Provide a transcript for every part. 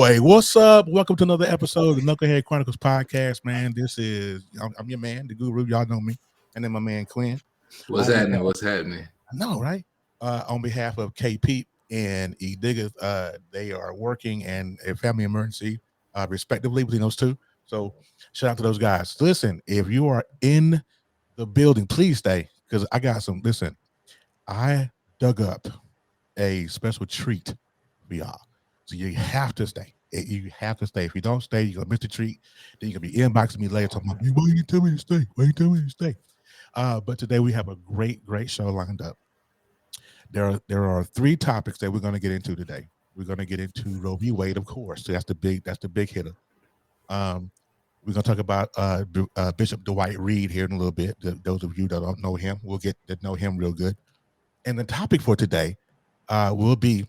Anyway, what's up? Welcome to another episode of the Knucklehead Chronicles podcast, man. I'm your man, the guru. Y'all know me. And then my man, Quinn. What's happening? I know, right? On behalf of KP and E. Diggers, they are working and a family emergency, respectively, between those two. So shout out to those guys. Listen, if you are in the building, please stay, because I got some. Listen, I dug up a special treat for y'all. So you have to stay. You have to stay. If you don't stay, you're gonna miss the treat. Then you're gonna be inboxing me later talking about, why you tell me to stay? Why you tell me to stay? But today we have a great show lined up. There are three topics that we're gonna get into today. We're gonna get into Roe v. Wade, of course. So that's the big hitter. We're gonna talk about Bishop Dwight Reed here in a little bit. Those of you that don't know him, we'll get to know him real good. And the topic for today will be,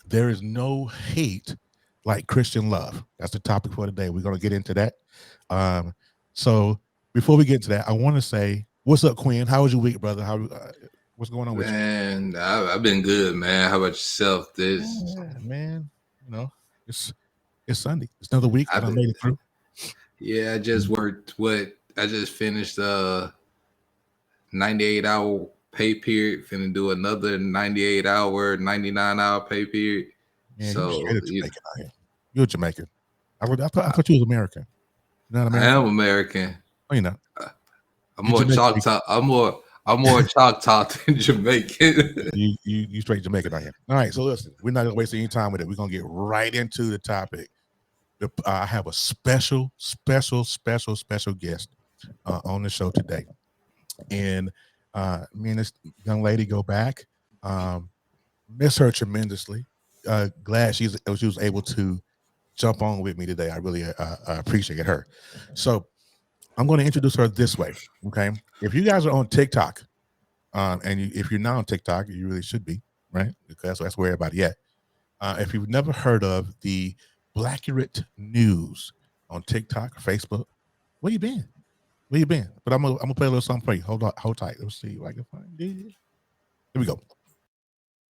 there is no hate like Christian love. That's the topic for today. We're going to get into that. So before we get into that, I want to say, what's up, Quinn? How was your week, brother? What's going on with you? Man, I've been good, man. How about yourself? Man, it's Sunday. It's another week that I made it through. Yeah, I just worked. I just finished 98-hour pay period. Finna do another 98-hour, 99-hour pay period. Man, so you're Jamaican. I thought you was American. You're not American? I am American. Oh, you're not. I'm more Choctaw. I'm more Choctaw than Jamaican. you straight Jamaican, I am. All right, so listen, we're not gonna waste any time with it. We're gonna get right into the topic. I have a special guest on the show today, and me and this young lady go back. Miss her tremendously. Glad she was able to jump on with me today. I really appreciate her. So I'm going to introduce her this way. Okay, if you guys are on TikTok, if you're not on TikTok, you really should be, right? Because that's where everybody at. If you've never heard of the Blackurate News on TikTok or Facebook, where you been? But I'm gonna play a little something for you. Hold tight. Let's see if I can find it. Here we go.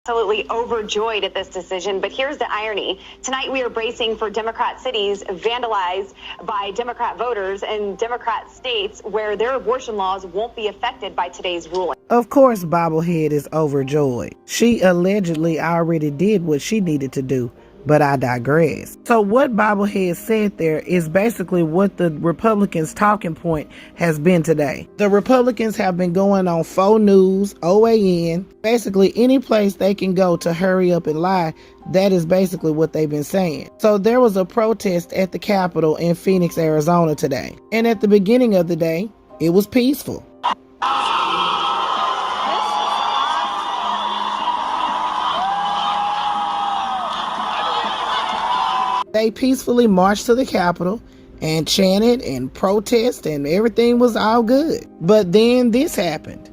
Absolutely overjoyed at this decision, but here's the irony. Tonight we are bracing for Democrat cities vandalized by Democrat voters in Democrat states where their abortion laws won't be affected by today's ruling. Of course, Bobblehead is overjoyed. She allegedly already did what she needed to do, but I digress. So what Bobblehead said there is basically what the Republicans' talking point has been today. The Republicans have been going on faux news, OAN, basically any place they can go to hurry up and lie. That is basically what they've been saying. So there was a protest at the Capitol in Phoenix, Arizona today. And at the beginning of the day, it was peaceful. They peacefully marched to the Capitol and chanted and protested, and everything was all good. But then this happened.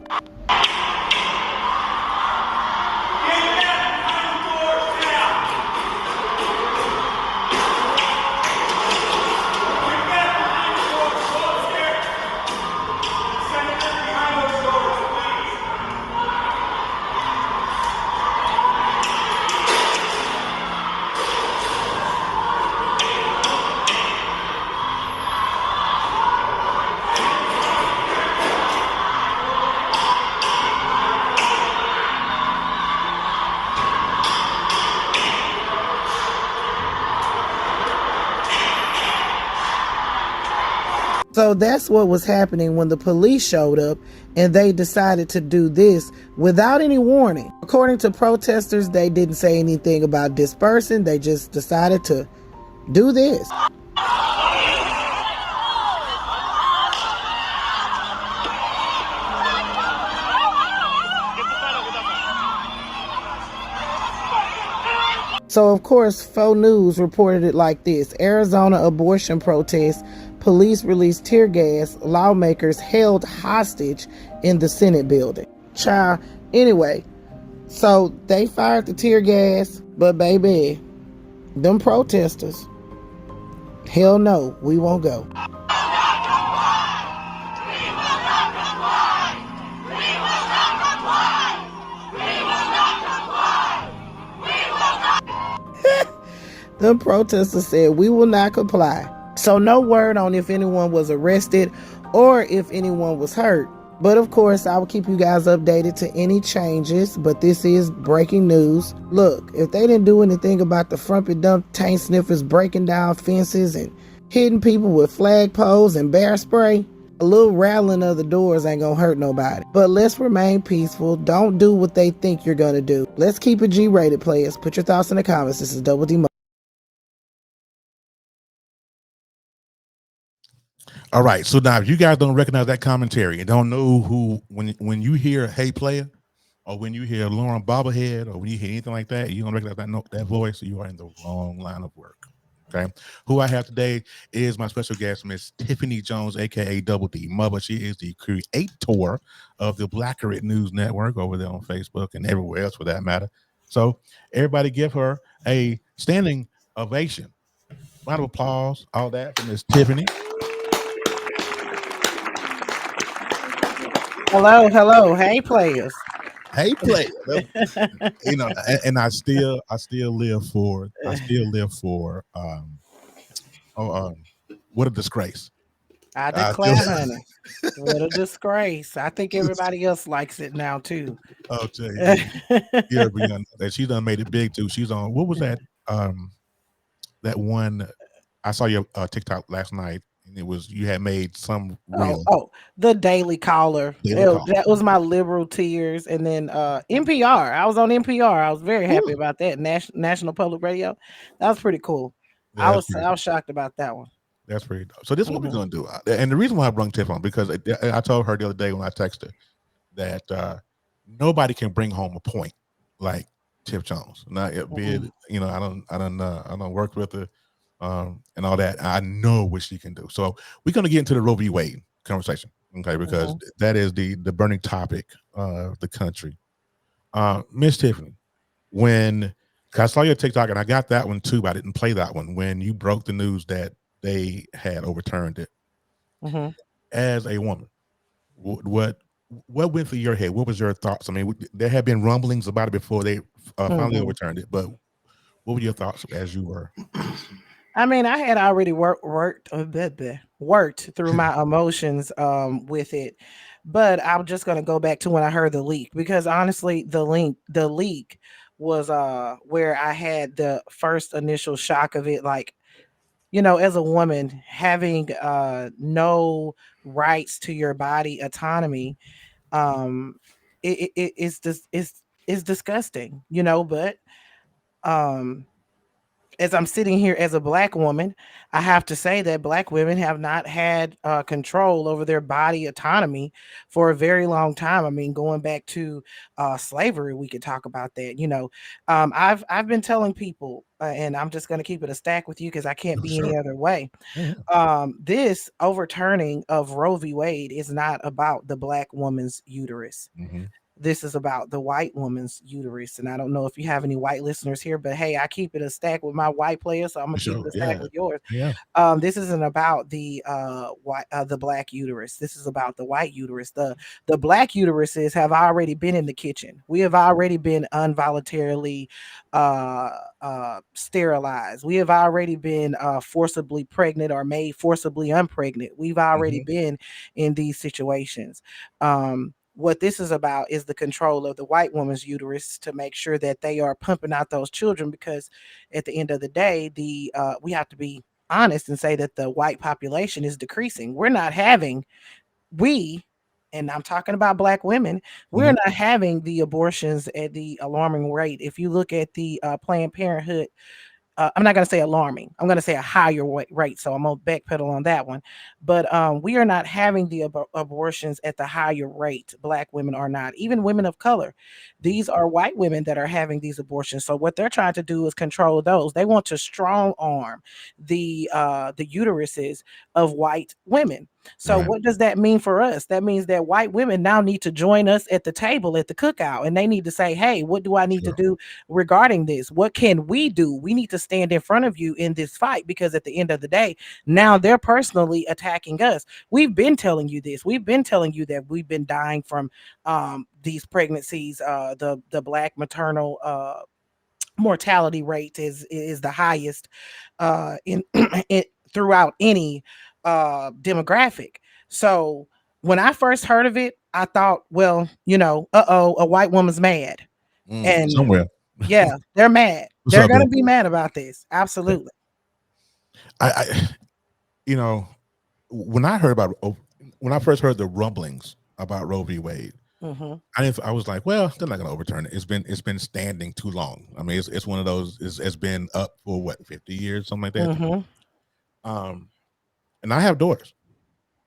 So that's what was happening when the police showed up and they decided to do this without any warning. According to protesters, they didn't say anything about dispersing. They just decided to do this. So, of course, faux news reported it like this. Arizona abortion protest. Police released tear gas. Lawmakers held hostage in the Senate building. Child, anyway, so they fired the tear gas, but baby, them protesters, hell no, we won't go. The protesters said, "We will not comply." So, no word on if anyone was arrested or if anyone was hurt. But of course, I will keep you guys updated to any changes. But this is breaking news. Look, if they didn't do anything about the frumpy dump tank sniffers breaking down fences and hitting people with flagpoles and bear spray, a little rattling of the doors ain't gonna hurt nobody. But let's remain peaceful. Don't do what they think you're gonna do. Let's keep it G-rated, players. Put your thoughts in the comments. This is Double D. All right. So now, if you guys don't recognize that commentary and don't know who, when you hear "Hey Player," or when you hear Lauren Bobblehead, or when you hear anything like that, you don't recognize that voice, you are in the wrong line of work. Okay. Who I have today is my special guest, Miss Tiffany Jones, aka Double D Mother. She is the creator of the Blackeret News Network over there on Facebook and everywhere else for that matter. So everybody give her a standing ovation. Round of applause, all that for Miss Tiffany. Hello, hello. Hey, players. Hey, play. And I still live for oh what a disgrace. I I still declare, honey. What a disgrace. I think everybody else likes it now, too. I'll tell you, yeah, Brianna, that she done made it big too. She's on, what was that one, I saw your TikTok last night, and it was, you had made some Oh, reel, oh, the Daily Caller. Daily Call. That was my liberal tears. And then NPR. I was on NPR. I was very happy Ooh, about that. National Public Radio. That was pretty cool. yeah, that's pretty I dope. was shocked about that one. That's pretty dope. So this is what we're Mhm. gonna do. And the reason why I brought Tiff on, because I told her the other day when I texted her that nobody can bring home a point like Tiff Jones. Not it be it, Mhm. I don't work with her, and all that. I know what she can do. So we're gonna get into the Roe v. Wade conversation, okay? Because Mhm. that is the burning topic of the country. Miss Tiffany, when 'cause I saw your TikTok and I got that one too, but I didn't play that one when you broke the news that they had overturned it. Mhm. As a woman, what what went through your head? What was your thoughts? I mean, there had been rumblings about it before they finally Mhm. overturned it, but what were your thoughts as you were? I mean, I had already worked through my emotions with it, but I'm just gonna go back to when I heard the leak because honestly, the leak was where I had the first initial shock of it. Like, as a woman having no rights to your body autonomy, um, it's disgusting, but um as I'm sitting here as a black woman, I have to say that black women have not had control over their body autonomy for a very long time. I mean, going back to slavery, we could talk about that. I've been telling people, and I'm just going to keep it a stack with you because I can't Oh, be any sure. other way. Yeah. This overturning of Roe v. Wade is not about the black woman's uterus. Mm-hmm. This is about the white woman's uterus. And I don't know if you have any white listeners here, but hey, I keep it a stack with my white players, so I'm gonna keep Sure. it a stack Yeah. with yours. Yeah. This isn't about the the black uterus. This is about the white uterus. The black uteruses have already been in the kitchen. We have already been involuntarily uh sterilized. We have already been forcibly pregnant or made forcibly unpregnant. We've already Mm-hmm. been in these situations. What this is about is the control of the white woman's uterus to make sure that they are pumping out those children, because at the end of the day, the we have to be honest and say that the white population is decreasing. We and I'm talking about black women, we're Mm-hmm. not having the abortions at the alarming rate. If you look at the Planned Parenthood, I'm not going to say alarming. I'm going to say a higher rate. So I'm going to backpedal on that one. But we are not having the abortions at the higher rate. Black women are not, even women of color. These are white women that are having these abortions. So what they're trying to do is control those. They want to strong arm the uteruses of white women. So Right. what does that mean for us? That means that white women now need to join us at the table at the cookout, and they need to say, "Hey, what do I need to Sure. do regarding this? What can we do? We need to stand in front of you in this fight, because at the end of the day, now they're personally attacking us. We've been telling you this. We've been telling you that we've been dying from these pregnancies, the black maternal mortality rate is the highest in, in throughout any demographic. So when I first heard of it, I thought, well, a white woman's mad. And Somewhere. yeah, they're mad. What's They're up, gonna man? be mad about this. Absolutely. I you know, when I heard about when I first heard the rumblings about Roe v. Wade, Hmm. I was like, well, they're not going to overturn it. It's been standing too long. I mean, it's one of those. It's been up for what 50 years, something like that. Hmm. Um, and I have daughters,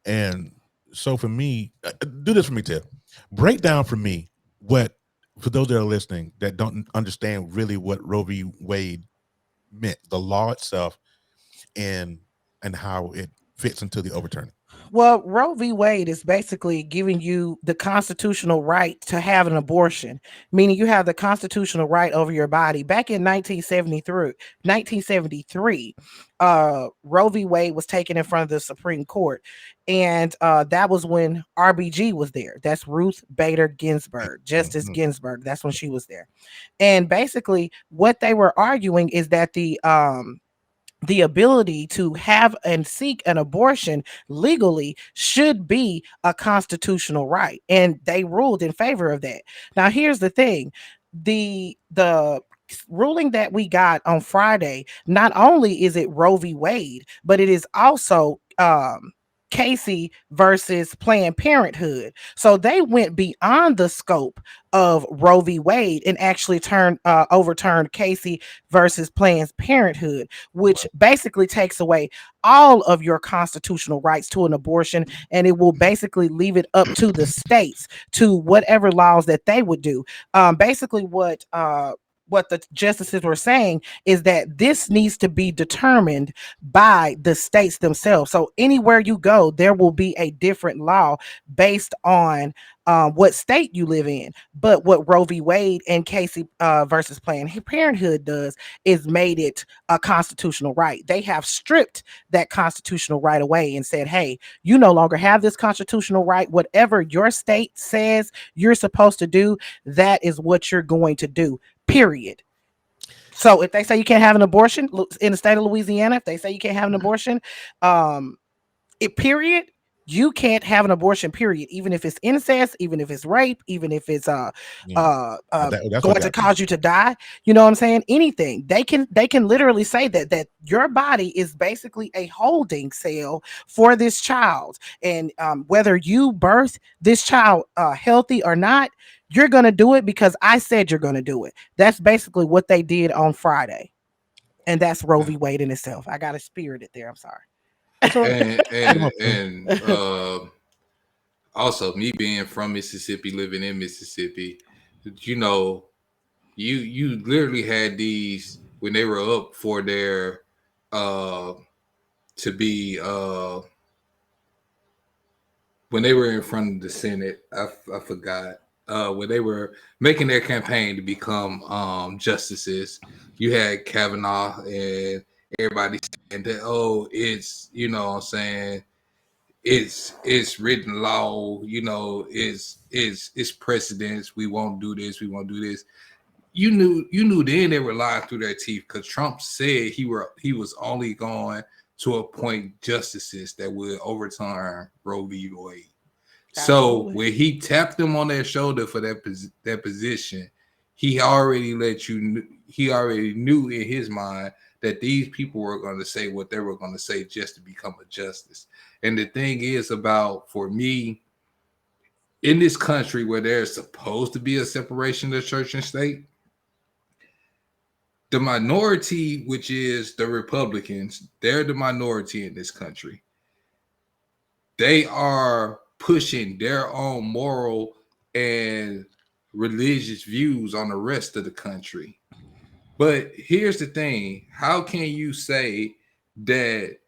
and so for me, do this for me, Tiff. Break down for me what for those that are listening that don't understand really what Roe v. Wade meant, the law itself, and how it fits into the overturning. Well, Roe v. Wade is basically giving you the constitutional right to have an abortion, meaning you have the constitutional right over your body. Back in 1973, Roe v. Wade was taken in front of the Supreme Court, and that was when RBG was there. That's Ruth Bader Ginsburg, Justice Mhm. Ginsburg. That's when she was there. And basically, what they were arguing is that the ability to have and seek an abortion legally should be a constitutional right, and they ruled in favor of that. Now here's the thing, the ruling that we got on Friday, not only is it Roe v. Wade, but it is also Casey versus Planned Parenthood. So they went beyond the scope of Roe v. Wade and actually overturned Casey versus Planned Parenthood, which basically takes away all of your constitutional rights to an abortion, and it will basically leave it up to the states to whatever laws that they would do. Basically, what the justices were saying is that this needs to be determined by the states themselves. So anywhere you go, there will be a different law based on what state you live in. But what Roe v. Wade and Casey versus Planned Parenthood does is made it a constitutional right. They have stripped that constitutional right away and said, hey, you no longer have this constitutional right. Whatever your state says you're supposed to do, that is what you're going to do, period. So if they say you can't have an abortion in the state of Louisiana, if they say you can't have an abortion, um, period, you can't have an abortion, period, even if it's incest, even if it's rape, even if it's Yeah, that's what going to got me. cause you to die. You know what I'm saying? Anything. They can literally say that your body is basically a holding cell for this child, and whether you birth this child healthy or not, you're gonna do it because I said you're gonna do it. That's basically what they did on Friday, and that's Roe v. Wade in itself. I got to spirit it there. I'm sorry. It's all right. and Get 'em and up, man. and also me being from Mississippi, living in Mississippi, you know, you literally had these when they were up for their uh to be when they were in front of the Senate. I forgot when they were making their campaign to become justices. You had Kavanaugh and everybody saying that, oh, it's, you know what I'm saying, it's written law, you know, it's precedence. We won't do this, we won't do this. You knew then they were lying through their teeth, because Trump said he was only going to appoint justices that would overturn Roe v. Wade. So Absolutely. when he tapped them on their shoulder for that position, he already he already knew in his mind that these people were going to say what they were going to say just to become a justice. And the thing is about, for me, in this country where there's supposed to be a separation of church and state, the minority, which is the Republicans, they're the minority in this country. They are pushing their own moral and religious views on the rest of the country. But here's the thing: how can you say that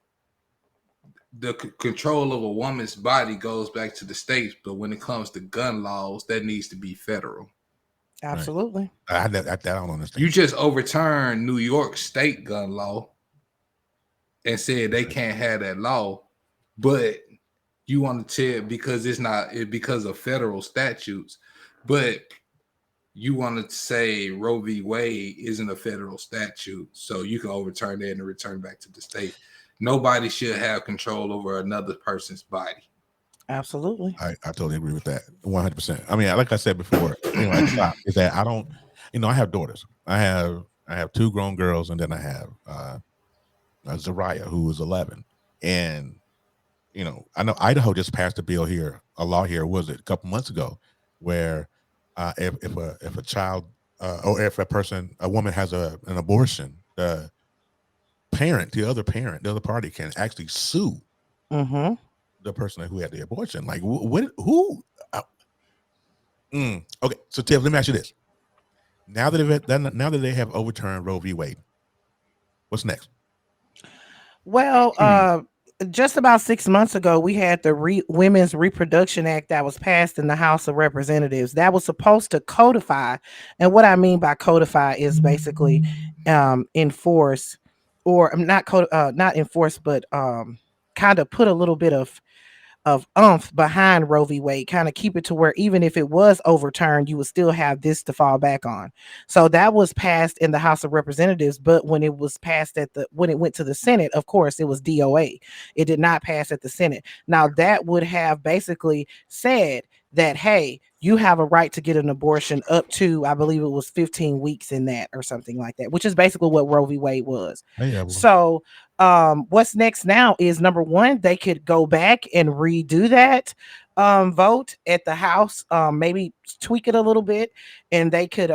the control of a woman's body goes back to the states, but when it comes to gun laws, that needs to be federal? Absolutely. I don't understand. You just overturned New York state gun law and said they can't have that law, but you want to tell because it's not because of federal statutes. But you want to say Roe v. Wade isn't a federal statute, so you can overturn that and return back to the state. Nobody should have control over another person's body. Absolutely. I totally agree with that 100%. I mean, like I said before, at the top, is that I don't, I have daughters. I have two grown girls, and then I have Zariah, who is 11. And I know Idaho just passed a law here, was it a couple months ago, where if a child or if a woman has an abortion, the other party can actually sue Mm-hmm. the person who had the abortion. Like, what? Who? Okay, so Tiff, let me ask you this: now that they have overturned Roe v. Wade, what's next? Well, just about 6 months ago, we had the Women's Reproduction Act that was passed in the House of Representatives. That was supposed to codify, and what I mean by codify is basically enforce, or not enforce, but kind of put a little bit of umph behind Roe v. Wade, kind of keep it to where even if it was overturned, you would still have this to fall back on. So that was passed in the House of Representatives, but when it was passed when it went to the Senate, of course, it was DOA. It did not pass at the Senate. Now that would have basically said that, hey, you have a right to get an abortion up to, I believe it was 15 weeks in that or something like that, which is basically what Roe v. Wade was. Yeah, So what's next now is, number one, they could go back and redo that vote at the House, maybe tweak it a little bit, and they could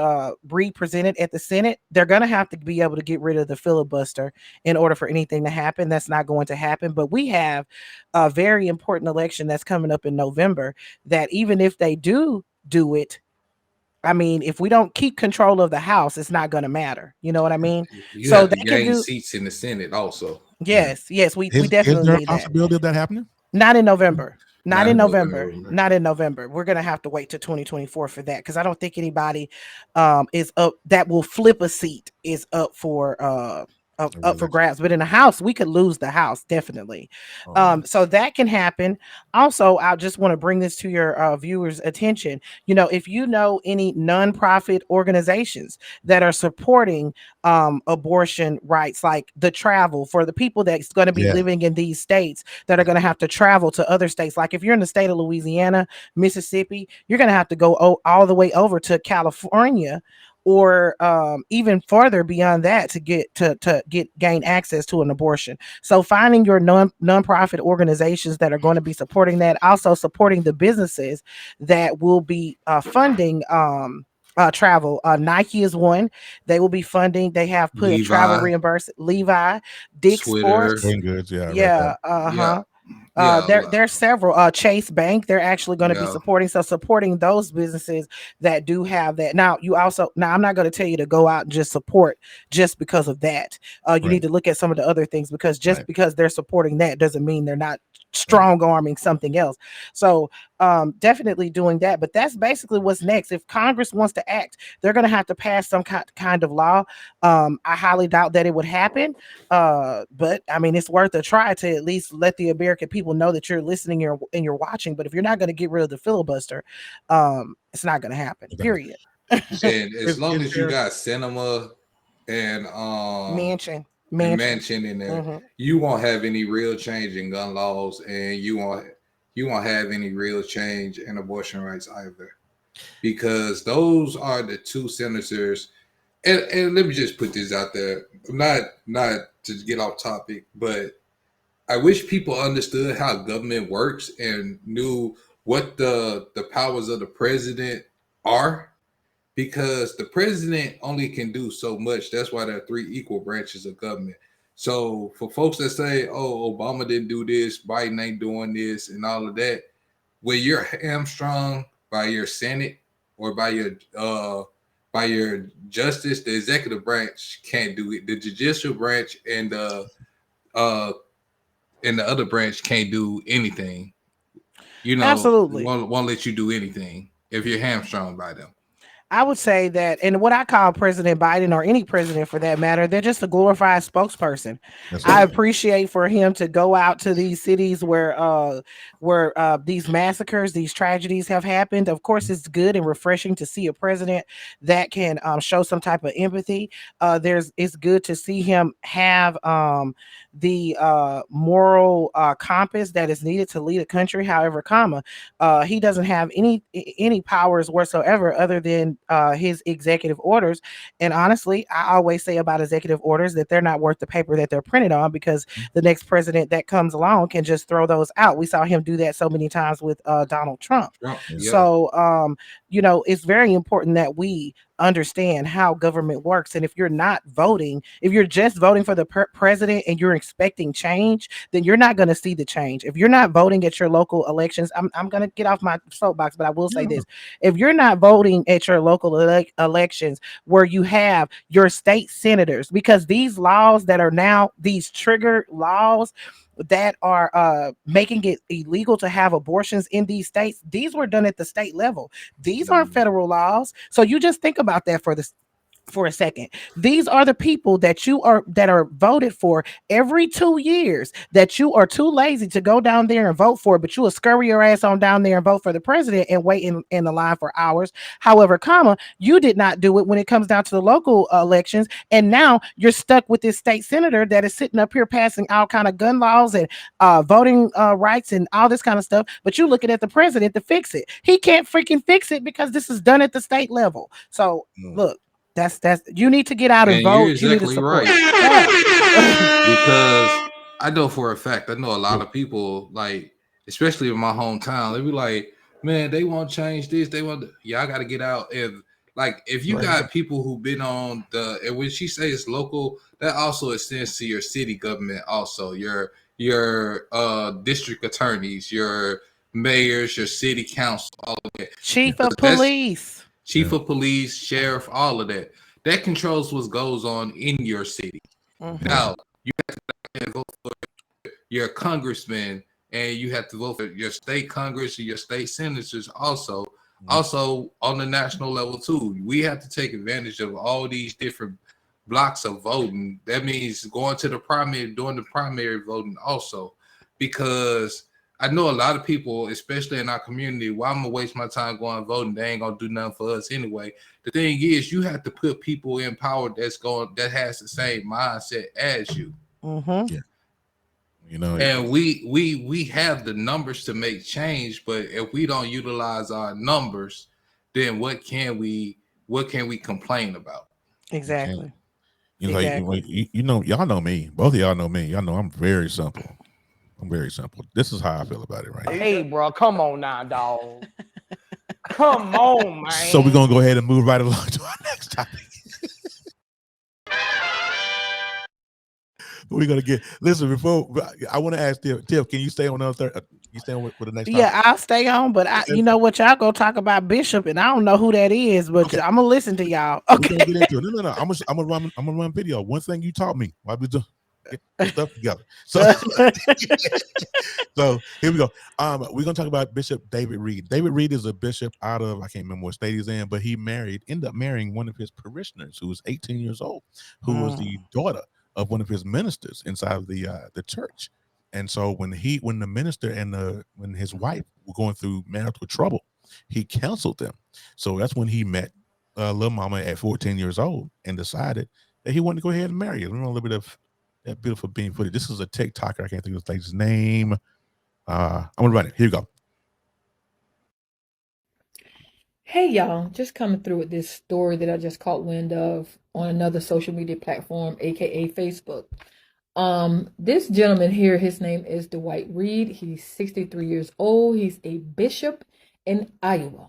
re-present it at the Senate. They're going to have to be able to get rid of the filibuster in order for anything to happen. That's not going to happen, but we have a very important election that's coming up in November that even if they do it, I mean, if we don't keep control of the House, it's not going to matter. You know what I mean? You So have to they can gain do. seats in the Senate also. Yes, we is definitely there a need that. possibility of that happening? Not in November. Not Not in in November. November. Not in November. We're gonna have to wait to 2024 for that, because I don't think anybody is up that will flip a seat is up for up for Really? grabs. But in the House, we could lose the House, definitely. Oh, So that can happen. Also, I just want to bring this to your viewers' attention. If you know any nonprofit organizations that are supporting abortion rights, like the travel for the people that's going to be yeah, living in these states that are going to have to travel to other states. Like if you're in the state of Louisiana, Mississippi, you're going to have to go all the way over to California, or even farther beyond that to gain access to an abortion. So finding your nonprofit organizations that are going to be supporting that, also supporting the businesses that will be funding travel. Nike is one. They will be funding. They have put a travel Levi, reimbursement. Levi, Dick Twitter, Sports. sporting goods. Yeah, I read that. Yeah. yeah, Uh-huh. yeah, There's several. Chase Bank, they're actually going to be yeah. supporting those businesses that do have that. Now I'm not going to tell you to go out and just support just because of that. You Right, need to look at some of the other things, because just right, because they're supporting that doesn't mean they're not right. strong arming something else. So definitely doing that. But that's basically what's next. If Congress wants to act, they're going to have to pass some kind of law. I highly doubt that it would happen. But I mean, it's worth a try to at least let the American people know that you're listening and you're watching. But if you're not going to get rid of the filibuster, it's not going to happen. Period. And as long Is as you there? got cinema and Mansion, and mansion. mansion in there, Hmm. you won't have any real change in gun laws, and you won't have any real change in abortion rights either, because those are the two senators. And let me just put this out there, not to get off topic, but I wish people understood how government works and knew what the powers of the president are, because the president only can do so much. That's why there are three equal branches of government. So for folks that say, "Oh, Obama didn't do this, Biden ain't doing this," and all of that, when you're hamstrung by your Senate or by your justice, the executive branch can't do it. The judicial branch uh and the other branch can't do anything. Absolutely. Won't let you do anything if you're hamstrung by them. I would say that, and what I call President Biden or any president for that matter, they're just a glorified spokesperson. That's I right. appreciate for him to go out to these cities where these massacres, these tragedies have happened. Of course, it's good and refreshing to see a president that can show some type of empathy. It's good to see him have the moral compass that is needed to lead a country. However, comma, he doesn't have any powers whatsoever other than his executive orders. And honestly, I always say about executive orders that they're not worth the paper that they're printed on, because the next president that comes along can just throw those out. We saw him do that so many times with Donald Trump. Trump. Yeah. So, it's very important that we understand how government works. And if you're not voting, if you're just voting for the president and you're expecting change, then you're not going to see the change. If you're not voting at your local elections, I'm going to get off my soapbox, but I will say this. If you're not voting at your local elections where you have your state senators, because these laws that are now, these trigger laws that are making it illegal to have abortions in these states, these were done at the state level. These aren't federal laws. So you just think about that for a second. These are the people that are voted for every 2 years, that you are too lazy to go down there and vote for, but you will scurry your ass on down there and vote for the president and wait in the line for hours. However, comma, you did not do it when it comes down to the local elections, and now you're stuck with this state senator that is sitting up here passing all kind of gun laws and voting rights and all this kind of stuff, but you looking at the president to fix it. He can't freaking fix it because this is done at the state level. So look, that's you need to get out and And you're vote. You need to exactly support. right. Yeah. Because I know for a fact, I know a lot of people, like, especially in my hometown, they be like, man, they want to change this. They want, yeah, I got to get out. And like, if you got people who've been on and when she says local, that also extends to your city government, also your district attorneys, your mayors, your city council, all of that. Chief of That's police. chief of police, sheriff, all of that. That controls what goes on in your city. Now, you have to vote for your congressman, and you have to vote for your state congress and your state senators also. Also on the national level too. We have to take advantage of all these different blocks of voting. That means going to the primary, doing the primary voting also, because I know a lot of people, especially in our community, why I'm gonna waste my time going voting? They ain't gonna do nothing for us anyway. The thing is, you have to put people in power that has the same mindset as you. Yeah. You know, And we have the numbers to make change, but if we don't utilize our numbers, then what can we complain about? Exactly. you know, Exactly. y'all know me. Both of y'all know me. Y'all know I'm very simple. I'm very simple. This is how I feel about it right now. Hey, bro, come on now, dog. Come on, man. So we're gonna go ahead and move right along to our next topic. We're gonna listen before I want to ask Tiff, can you stay on you stay on with the next topic? Yeah, I'll stay on, but you know what, y'all go talk about Bishop, and I don't know who that is, but I'm gonna listen to y'all. Okay, we're gonna get into it. No. I'm gonna run video. One thing you taught me while we do get stuff together. So, so here we go. We're gonna talk about Bishop David Reed. David Reed is a bishop out of, I can't remember what state he's in, but he ended up marrying one of his parishioners who was 18 years old, who was the daughter of one of his ministers inside of the church. And so when the minister and when his wife were going through marital trouble, he counseled them. So that's when he met little mama at 14 years old and decided that he wanted to go ahead and marry her. Remember a little bit of that beautiful being footage. This is a TikToker. I can't think of the lady's name. I'm gonna run it. Here you go. Hey y'all, just coming through with this story that I just caught wind of on another social media platform, aka Facebook. This gentleman here, his name is Dwight Reed. He's 63 years old. He's a bishop in Iowa.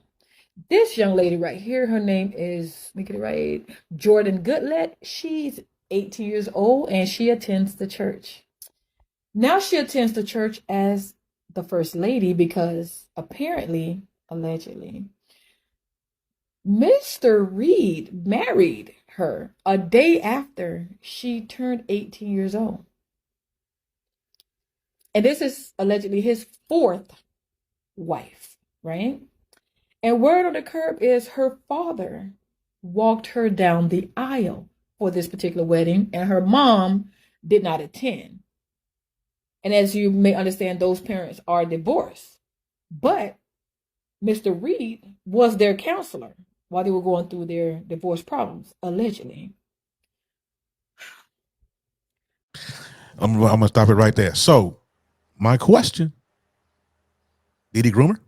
This young lady right here, her name is, make it right, Jordan Goodlet. She's 18 years old and she attends the church. Now she attends the church as the first lady because apparently, allegedly, Mr. Reed married her a day after she turned 18 years old. And this is allegedly his fourth wife, right? And word on the curb is her father walked her down the aisle for this particular wedding, and her mom did not attend. And as you may understand, those parents are divorced. But Mr. Reed was their counselor while they were going through their divorce problems, allegedly. I'm gonna stop it right there. So, my question: did he groom her?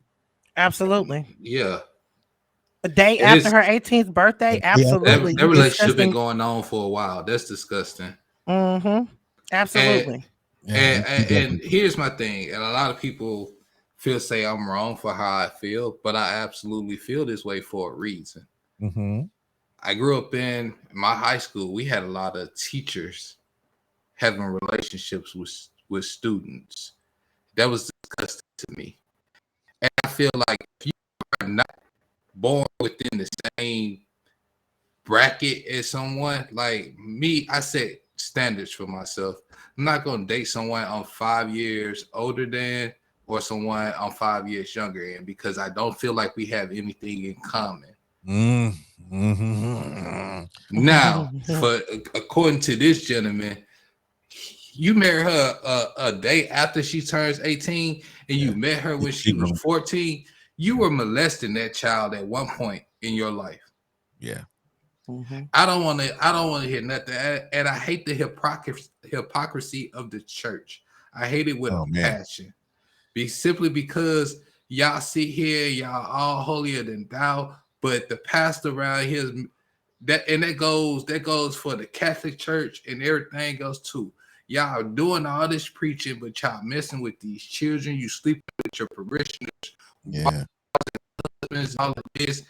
Absolutely. Yeah. A day And after it's her 18th birthday, absolutely. that You relationship been disgusting. going on for a while. That's disgusting. Mm-hmm. And Absolutely. and here's my thing, and a lot of people say I'm wrong for how I feel, but I absolutely feel this way for a reason. Mm-hmm. I grew up in my high school. We had a lot of teachers having relationships with students. That was disgusting to me, and I feel like if you are not born within the same bracket as someone like me, I set standards for myself. I'm not gonna date someone I'm 5 years older than or someone I'm 5 years younger than because I don't feel like we have anything in common. Mm-hmm. Now, for according to this gentleman, you married her a day after she turns 18 and you met her when she was 14. You were molesting that child at one point in your life. Yeah. Mm-hmm. I don't want to hear nothing, and I hate the hypocrisy of the church. I hate it with a passion. Simply because y'all sit here, y'all all holier than thou, but the pastor around here that goes for the Catholic Church and everything else too. Y'all doing all this preaching, but y'all messing with these children. You sleeping with your parishioners, yeah, all of this,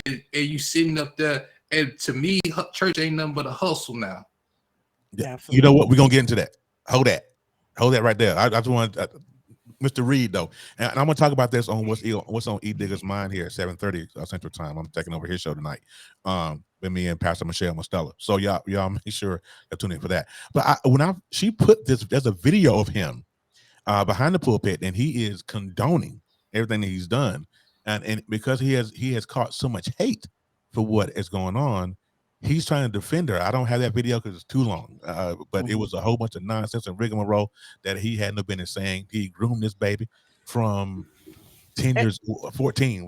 and you sitting up there. And to me, church ain't nothing but a hustle now. Yeah. You know what? We're gonna get into that. Hold that right there. I just want Mr. Reed though, and I'm gonna talk about this on what's on E Digger's mind here at 7:30 Central Time. I'm taking over his show tonight, with me and Pastor Michelle Mostella. So y'all make sure to tune in for that. But she put this, there's a video of him behind the pulpit, and he is condoning everything that he's done, and because he has caught so much hate for what is going on, he's trying to defend her. I don't have that video because it's too long, but it was a whole bunch of nonsense and rigmarole that he had no business saying. He groomed this baby from 10 years, 14,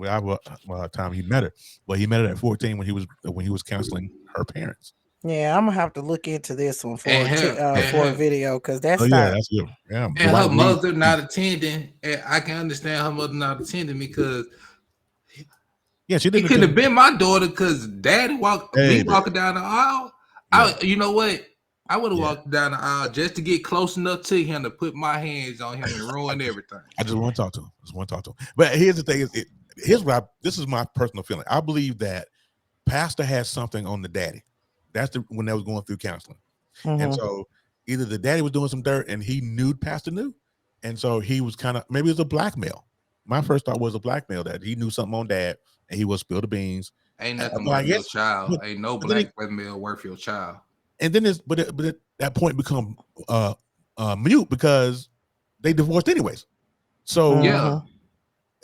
time he met her. Well, he met her at 14 when he was counseling her parents. Yeah, I'm gonna have to look into this one for a video because that's that's good. Yeah, and her mother not attending. And I can understand her mother not attending because she didn't. It could have been my daughter because Daddy walking down the aisle. Yeah. You know what? I would have walked down the aisle just to get close enough to him to put my hands on him and ruin everything. I just want to talk to him. But here's the thing: this is my personal feeling. I believe that Pastor has something on the daddy. That's when they was going through counseling, and so either the daddy was doing some dirt and he knew Pastor knew, and so he was kind of, maybe it was a blackmail. My first thought was a blackmail, that he knew something on dad and he will spill the beans. Ain't nothing worth your child. Ain't no blackmail worth your child. And then but at that point become mute because they divorced anyways. So yeah.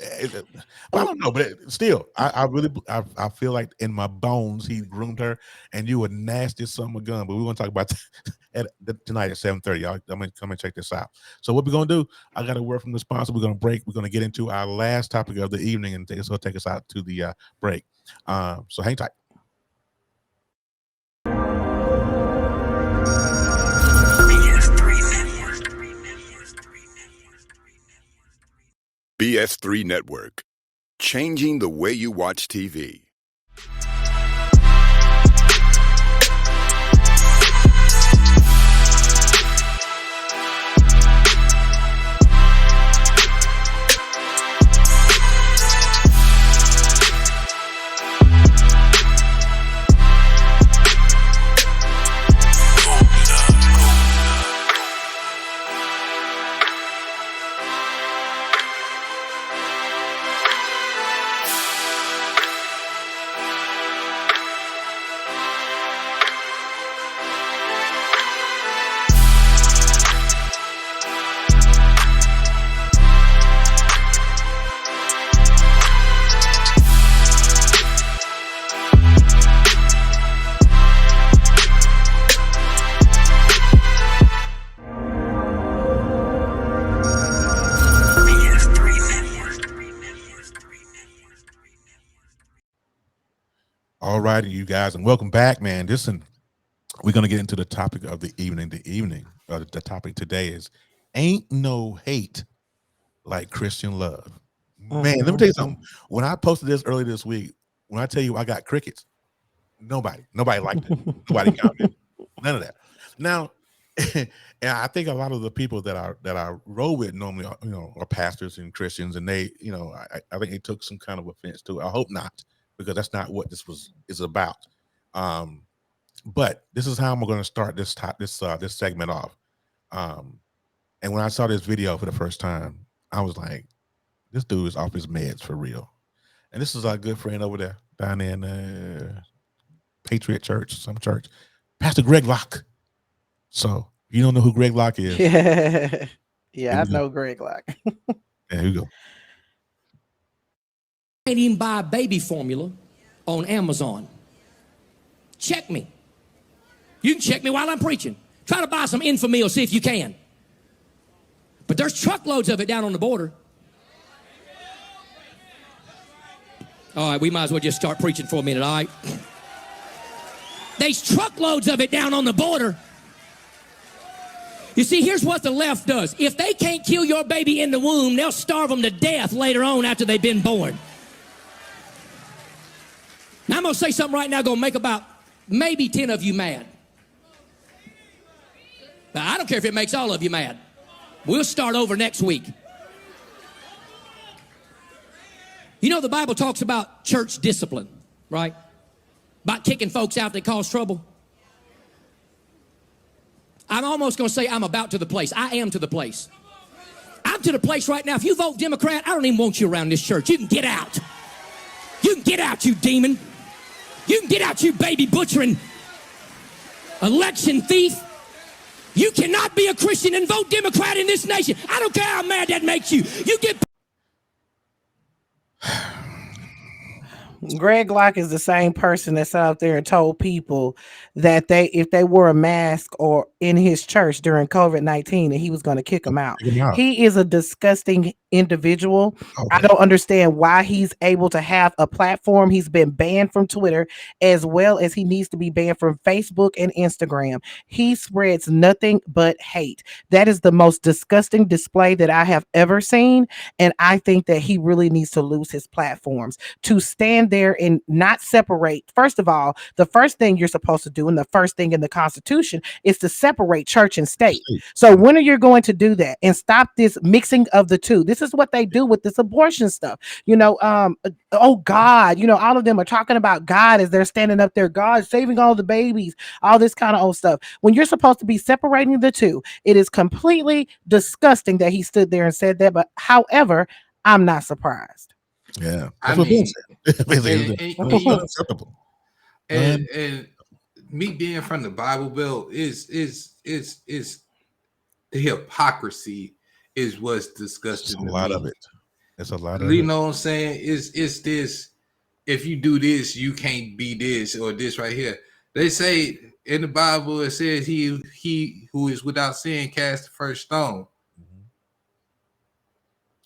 I don't know, but still, I really feel like in my bones he groomed her, and you a nasty son of a gun. But we're gonna talk about tonight at 7:30. I'm gonna come and check this out. So what we're gonna do? I got a word from the sponsor. We're gonna break. We're gonna get into our last topic of the evening, and it's gonna take us out to the break. So hang tight. BS3 Network, changing the way you watch TV. All right, you guys, and welcome back, man. We're gonna get into the topic of the evening. The topic today is "Ain't No Hate Like Christian Love." Man, let me tell you something. When I posted this earlier this week, when I tell you I got crickets, nobody liked it. Nobody commented. None of that. Now, and I think a lot of the people that I roll with normally, are pastors and Christians, and they, I think they took some kind of offense to it. I hope not, because that's not what is about. But this is how I'm going to start this segment off. And when I saw this video for the first time, I was like, this dude is off his meds for real. And this is our good friend over there down in Patriot Church, some church, Pastor Greg Locke. So you don't know who Greg Locke is? Yeah, I know Greg Locke. There you go. Can't even buy baby formula on Amazon. Check me. You can check me while I'm preaching. Try to buy some Infamil, see if you can. But there's truckloads of it down on the border. All right, we might as well just start preaching for a minute, all right? There's truckloads of it down on the border. You see, here's what the left does. If they can't kill your baby in the womb, they'll starve them to death later on after they've been born. Now, I'm going to say something right now going to make about maybe 10 of you mad. But I don't care if it makes all of you mad. We'll start over next week. You know, the Bible talks about church discipline, right? About kicking folks out that cause trouble. I'm almost going to say I'm about to the place. I am to the place. I'm to the place right now. If you vote Democrat, I don't even want you around this church. You can get out. You can get out, you demon. You can get out, you baby butchering election thief. You cannot be a Christian and vote Democrat in this nation. I don't care how mad that makes you. You get... Greg Locke is the same person that sat out there and told people that if they wore a mask or in his church during COVID-19, that he was going to kick them out. He is a disgusting individual. Okay. I don't understand why he's able to have a platform. He's been banned from Twitter, as well as he needs to be banned from Facebook and Instagram. He spreads nothing but hate. That is the most disgusting display that I have ever seen. And I think that he really needs to lose his platforms to stand there and not separate. First of all, the first thing you're supposed to do, and the first thing in the Constitution, is to separate church and state. So when are you going to do that and stop this mixing of the two? This is what they do with this abortion stuff. Oh God, all of them are talking about God as they're standing up there, God saving all the babies, all this kind of old stuff. When you're supposed to be separating the two, it is completely disgusting that he stood there and said that. But however, I'm not surprised. Yeah, I mean, unacceptable. And me being from the Bible Belt is the hypocrisy is what's disgusting. A lot of it. It's a lot of you know what I'm saying? It's this. If you do this, you can't be this or this right here. They say in the Bible it says he who is without sin cast the first stone.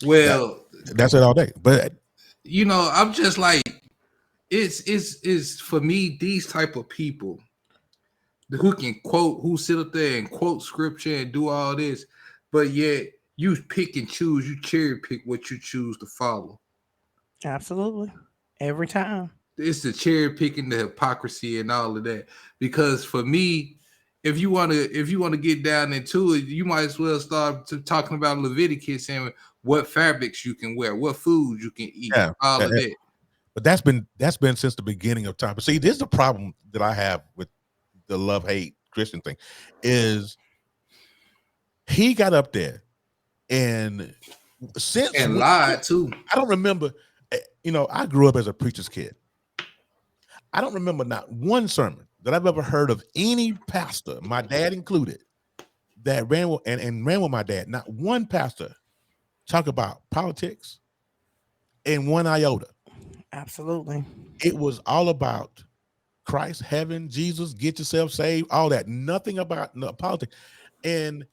Well, that's it all day. But I'm just like, it's for me, these type of people who sit up there and quote scripture and do all this, but yet you pick and choose, you cherry pick what you choose to follow. Absolutely. Every time. It's the cherry picking, the hypocrisy and all of that. Because for me, if you want to get down into it, you might as well start talking about Leviticus and what fabrics you can wear, what foods you can eat, all of that. But that's been since the beginning of time. But see, this is the problem that I have with the love-hate Christian thing, is he got up there and lied too. I don't remember. I grew up as a preacher's kid. I don't remember not one sermon that I've ever heard of any pastor, my dad included, that ran with my dad. Not one pastor talk about politics in one iota. Absolutely. It was all about Christ, heaven, Jesus, get yourself saved, all that. Nothing about politics. And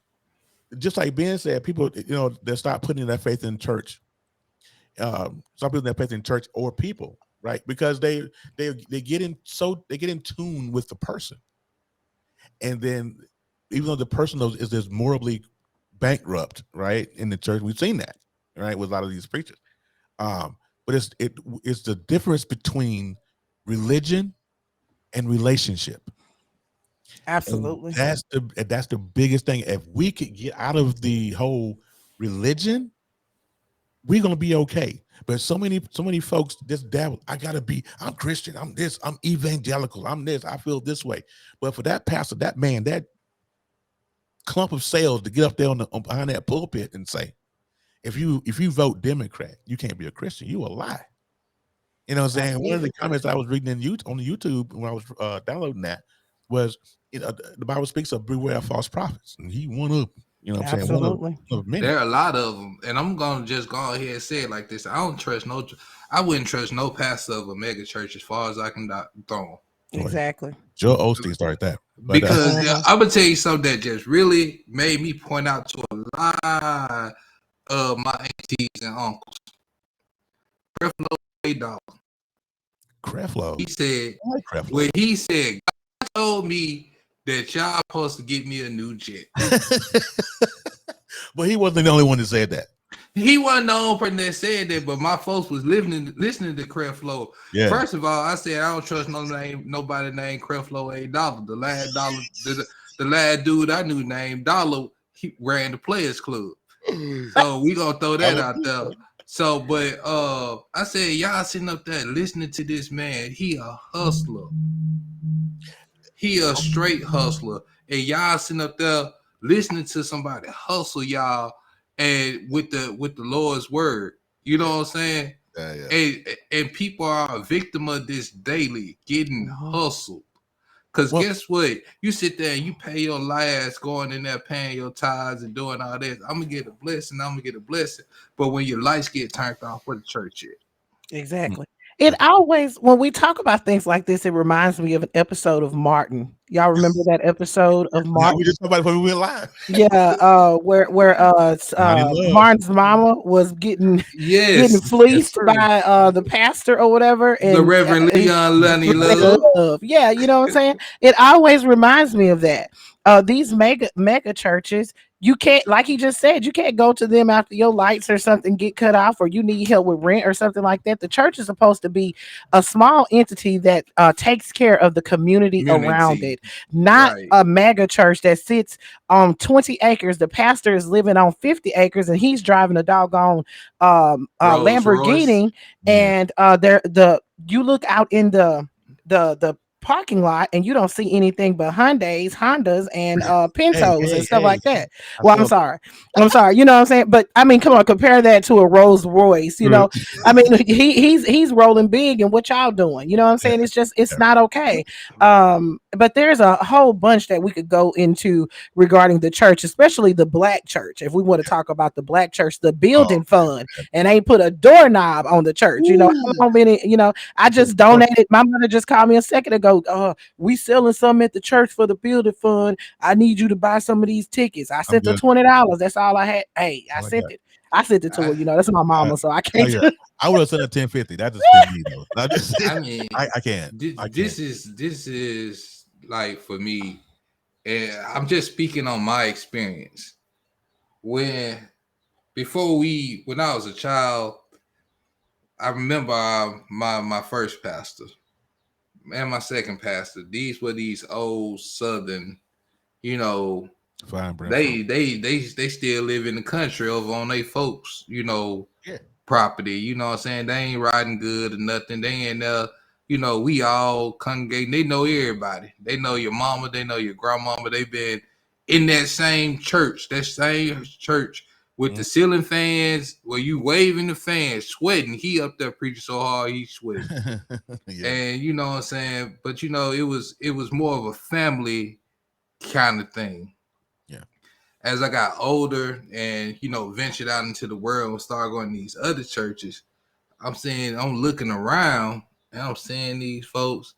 just like Ben said, people, they start putting their faith in church. Start putting their faith in church or people. right? Because they get in tune with the person, and then even though the person is morally bankrupt, right, in the church, we've seen that, right, with a lot of these preachers. But it's the difference between religion and relationship. Absolutely. And that's the biggest thing. If we could get out of the whole religion, we're gonna be okay. But so many folks just dabble. I'm Christian, I'm this, I'm evangelical, I'm this, I feel this way. But for that pastor, that man, that clump of sales to get up there behind that pulpit and say, if you vote Democrat, you can't be a Christian, you a lie. You know what I'm saying? One of the comments I was reading on the YouTube when I was downloading that was, the Bible speaks of beware of false prophets, and he one of, you know what I'm saying, Absolutely. one of many. There are a lot of them, and I'm gonna just go ahead and say it like this: I wouldn't trust no pastor of a mega church as far as I can throw them. Exactly. Joe Osteen started that. But, Because I'm gonna tell you something that just really made me point out to a lot of my aunties and uncles. Creflo $8. Creflo. He said, I like Creflo. when he said, God told me that y'all supposed to get me a new jet. But he wasn't the only one that said that. He wasn't the only person that said that, but my folks was listening to Creflo. Yeah. First of all, I said I don't trust nobody named Creflo $8. The last dude I knew named Dollar, he ran the Players Club. So we gonna throw that out there. So, but I said, y'all sitting up there listening to this man. He a hustler. He a straight hustler. And y'all sitting up there listening to somebody hustle y'all, and with the Lord's word. You know what I'm saying? Yeah. And people are a victim of this daily, getting hustled. Because guess what? You sit there and you pay your last, going in there paying your tithes and doing all this. I'm going to get a blessing. But when your lights get turned off, where the church at? Exactly. It always, when we talk about things like this, it reminds me of an episode of Martin. Y'all remember that episode of Martin? We just talked about it when we went live. Yeah, where Martin's mama was getting fleeced by the pastor or whatever, and the Reverend Leon Lunny Love. Yeah, you know what I'm saying? It always reminds me of that. These mega churches, you can't, like he just said, you can't go to them after your lights or something get cut off, or you need help with rent or something like that. The church is supposed to be a small entity that takes care of the community around it, not a mega church that sits on 20 acres. The pastor is living on 50 acres and he's driving a doggone Lamborghini. Royce. And you look out in the parking lot and you don't see anything but Hondas and Pintos and stuff like that. Well, I'm sorry, you know what I'm saying? But I mean, come on, compare that to a Rolls Royce, you know. I mean, he's rolling big, and what y'all doing, you know what I'm saying? It's not okay. But there's a whole bunch that we could go into regarding the church, especially the black church. If we want to talk about the black church, the building fund, and ain't put a doorknob on the church. You know how many, you know, I just donated. My mother just called me a second ago. We selling something at the church for the building fund. I need you to buy some of these tickets. I sent her $20. That's all I had. Hey, I sent it. I sent it to her. You know, that's my mama, so I can't. I would have sent her $10.50. That just me though. I mean, I can't. This is like, for me, and I'm just speaking on my experience. When I was a child, I remember my first pastor and my second pastor. These were these old Southern, you know, they still live in the country over on they folks, you know, property. You know what I'm saying? They ain't riding good or nothing. They ain't you know, we all congregate. They know everybody. They know your mama. They know your grandmama. They've been in that same church with the ceiling fans, where you waving the fans, sweating. He up there preaching so hard, he's sweating. And you know what I'm saying? But you know, it was more of a family kind of thing. Yeah. As I got older and, you know, ventured out into the world and started going to these other churches, I'm looking around and I'm seeing these folks,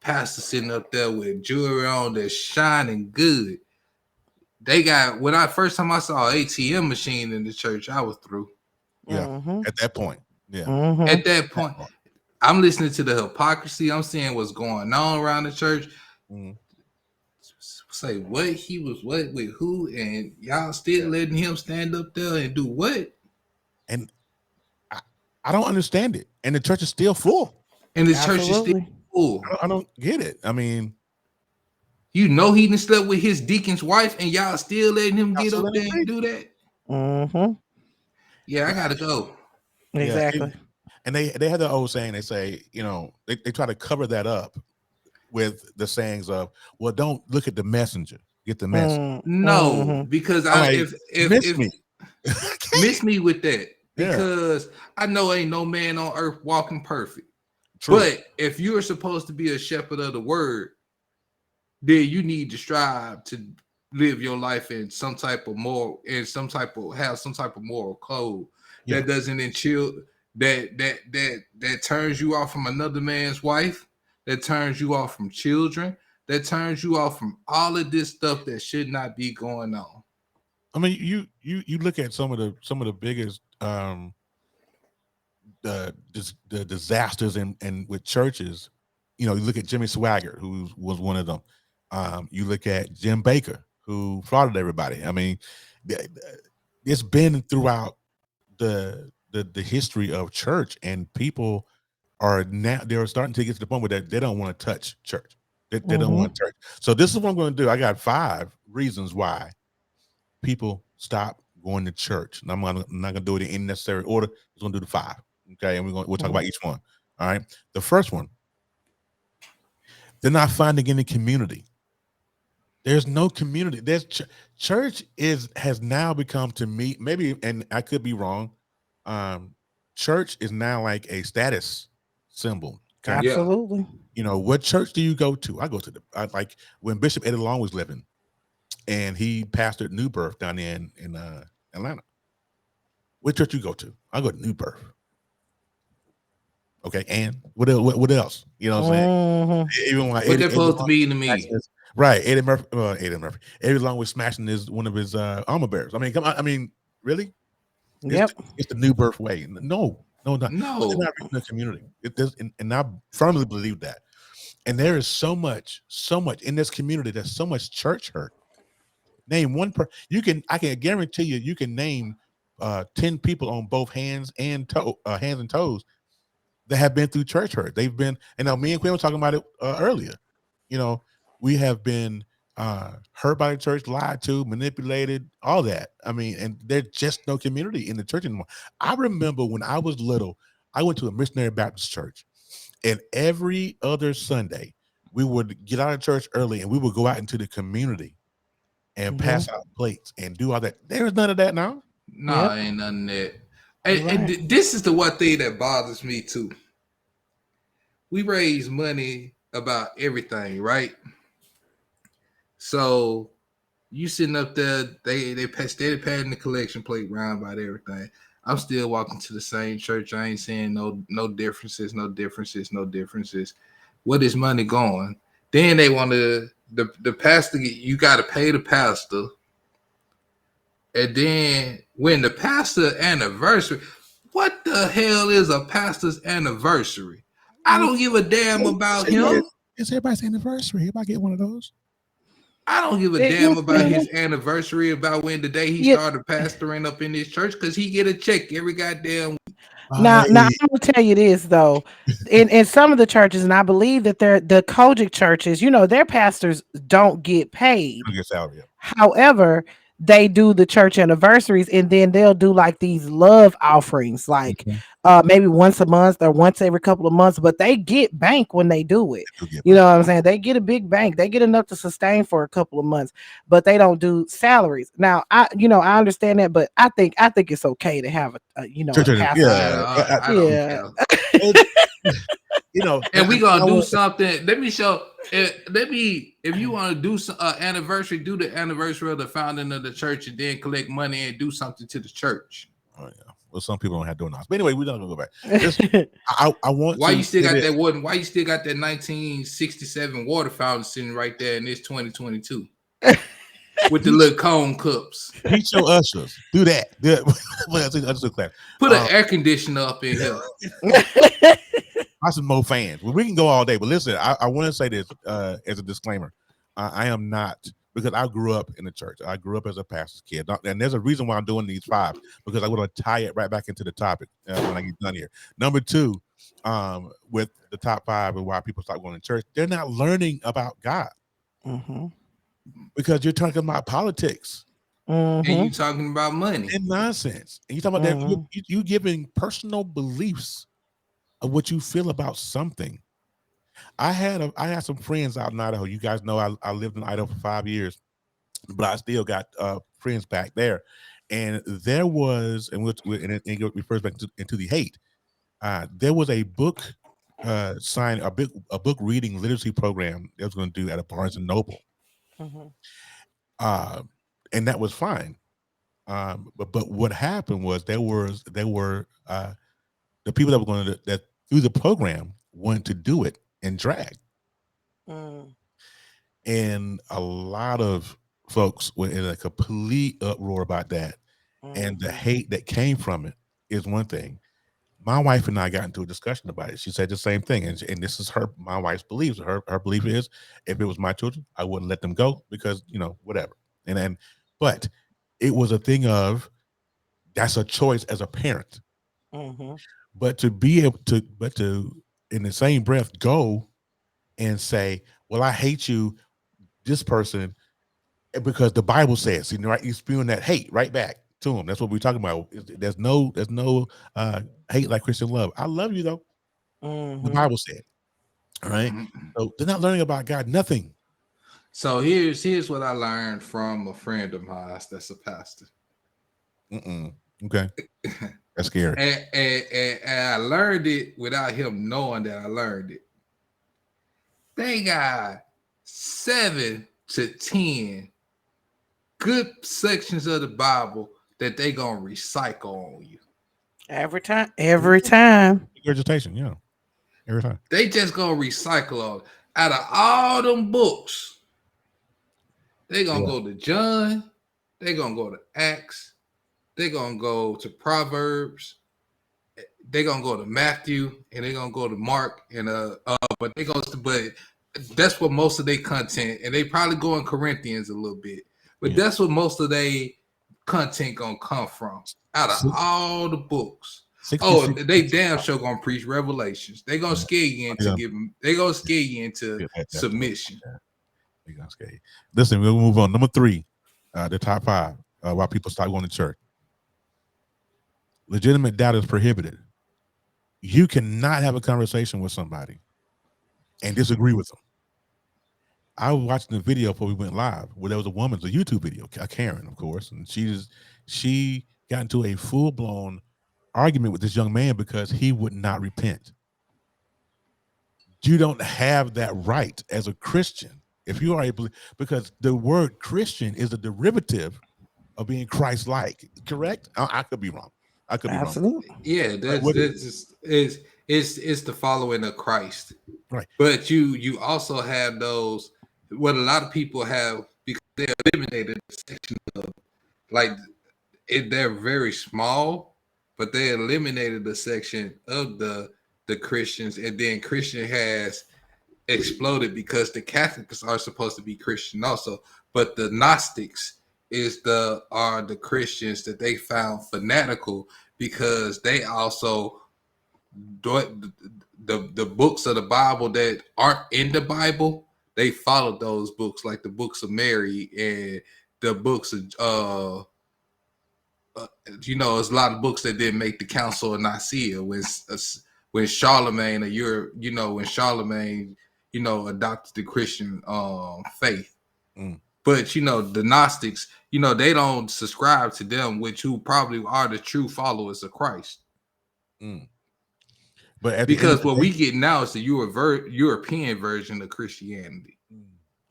pastors sitting up there with jewelry on that's shining good. They got, first time I saw an ATM machine in the church, I was through. Yeah. At that point. Yeah. At that point. I'm listening to the hypocrisy. I'm seeing what's going on around the church. Say what he was what with who, and y'all still letting him stand up there and do what? And I don't understand it. And the church is still full. And the church is still full. I don't get it. I mean, you know he done slept with his deacon's wife, and y'all still letting him get up there and do that. Mm-hmm. Yeah, I gotta go. Exactly. Yeah, and they have the old saying. They say, you know, they try to cover that up with the sayings of, well, don't look at the messenger, get the message. No, because if me. miss me with that, because I know ain't no man on earth walking perfect. True. But if you're supposed to be a shepherd of the word, then you need to strive to live your life in some type of moral, have some type of moral code that doesn't ensure that turns you off from another man's wife, that turns you off from children, that turns you off from all of this stuff that should not be going on. I mean, you look at some of the biggest the disasters and with churches. You know, you look at Jimmy Swaggart, who was one of them. You look at Jim Baker, who frauded everybody. I mean, it's been throughout the history of church, and people are now they're starting to get to the point where they don't want to touch church. They don't want church. So this is what I'm going to do. I got 5 reasons why people stop going to church. And I'm not going to do it in any necessary order. I'm going to do the 5. Okay, and we'll talk about each one. All right. The first one, they're not finding any community. There's no community. There's church has now become, to me, maybe, and I could be wrong. Church is now like a status symbol. Okay? Absolutely. You know, what church do you go to? I go to like when Bishop Eddie Long was living, and he pastored New Birth down there in Atlanta. What church you go to? I go to New Birth. Okay, and what else? You know what I'm saying? Even what they're supposed to be to me. Right, Eddie Murphy. Eddie Long was smashing one of his armor bearers. I mean, come on. I mean, really? It's the New Birth way. No. It's not reaching the community. It does, and I firmly believe that. And there is so much in this community. There's so much church hurt. Name one I can guarantee you can name 10 people on both hands and toes that have been through church hurt. They've been, and now me and Quinn were talking about it earlier. You know, we have been hurt by the church, lied to, manipulated, all that. I mean, and there's just no community in the church anymore. I remember when I was little, I went to a missionary Baptist church, and every other Sunday we would get out of church early and we would go out into the community and pass out plates and do all that. There's none of that now. No, ain't none of that. And this is the one thing that bothers me too. We raise money about everything, right? So you sitting up there, they steady patting the collection plate round about everything. I'm still walking to the same church. I ain't seeing no differences. Where is money going? Then they want the pastor. You got to pay the pastor. And then when the pastor anniversary, what the hell is a pastor's anniversary? I don't give a damn about him. It's everybody's anniversary. Everybody get one of those. I don't give a damn about his anniversary, about when the day he started pastoring up in this church, because he get a check every goddamn week. Now I'm gonna tell you this though, in some of the churches, and I believe that the Kojic churches, you know, their pastors don't get paid. Don't get salary. However, they do the church anniversaries, and then they'll do like these love offerings, like maybe once a month or once every couple of months, but they get bank when they do it. You know what I'm saying? They get a big bank. They get enough to sustain for a couple of months, but they don't do salaries. Now, I understand that, but I think it's okay to have a you know, and we gonna do something. Let me show. If you want to do anniversary, do the anniversary of the founding of the church, and then collect money and do something to the church. Oh yeah. Well, some people don't have donuts. But anyway, we're not gonna go back. I want. Why you still got that water? Why you still got that 1967 water fountain sitting right there in this 2022 with the little cone cups? Teach your ushers. Do that. Put an air conditioner up in here. Lots of Mo fans. Well, we can go all day, but listen, I want to say this as a disclaimer. I am not, because I grew up in the church. I grew up as a pastor's kid, and there's a reason why I'm doing these 5, because I want to tie it right back into the topic when I get done here. Number 2, with the top 5 and why people start going to church, they're not learning about God because you're talking about politics. And you talking about money and nonsense, and you talking about that you giving personal beliefs of what you feel about something. I had some friends out in Idaho. You guys know I lived in Idaho for 5 years, but I still got friends back there. And there was, and it refers back into the hate. There was a book sign, a book reading literacy program they was going to do at a Barnes and Noble, and that was fine. But what happened was there were the people that were going to that through the program wanted to do it in drag. And a lot of folks were in a complete uproar about that. And the hate that came from it is one thing. My wife and I got into a discussion about it. She said the same thing. And this is my wife's beliefs. Her belief is, if it was my children, I wouldn't let them go because, whatever. But it was a thing of, that's a choice as a parent. But to be able to, in the same breath, go and say, well, I hate you, this person, because the Bible says, right? You're spewing that hate right back to them. That's what we're talking about. There's no hate like Christian love. I love you though. The Bible said. All right. So they're not learning about God, nothing. So here's what I learned from a friend of mine that's a pastor. Okay. That's scary. And I learned it without him knowing that I learned it. They got 7 to 10 good sections of the Bible that they gonna recycle on you. Every time. Regurgitation, yeah. Every time. They just gonna recycle on. Out of all them books, they gonna go to John, they gonna go to Acts, they gonna go to Proverbs, they gonna go to Matthew, and they gonna go to Mark, and but that's what most of their content, and they probably go in Corinthians a little bit, but that's what most of their content gonna come from. Out of all the books. They damn sure gonna preach Revelations. They gonna scare you into submission. They gonna scare you. Listen, we'll move on. Number 3, the top 5, why people start going to church. Legitimate doubt is prohibited. You cannot have a conversation with somebody and disagree with them. I was watching the video before we went live where there was a woman's a YouTube video, Karen, of course, and she got into a full-blown argument with this young man because he would not repent. You don't have that right as a Christian if you are because the word Christian is a derivative of being Christ-like. Correct? I could be wrong. I could be wrong. Yeah, it's the following of Christ. Right. But you also have those, what a lot of people have, because they eliminated the section of, like, they're very small, but they eliminated the section of the Christians, and then Christian has exploded because the Catholics are supposed to be Christian also, but the Gnostics are the Christians that they found fanatical because they also the books of the Bible that aren't in the Bible, they followed those books, like the books of Mary and the books of there's a lot of books that didn't make the Council of Nicaea when Charlemagne adopted the Christian faith. But the Gnostics, they don't subscribe to them, who probably are the true followers of Christ. But because what we get now is the European version of Christianity.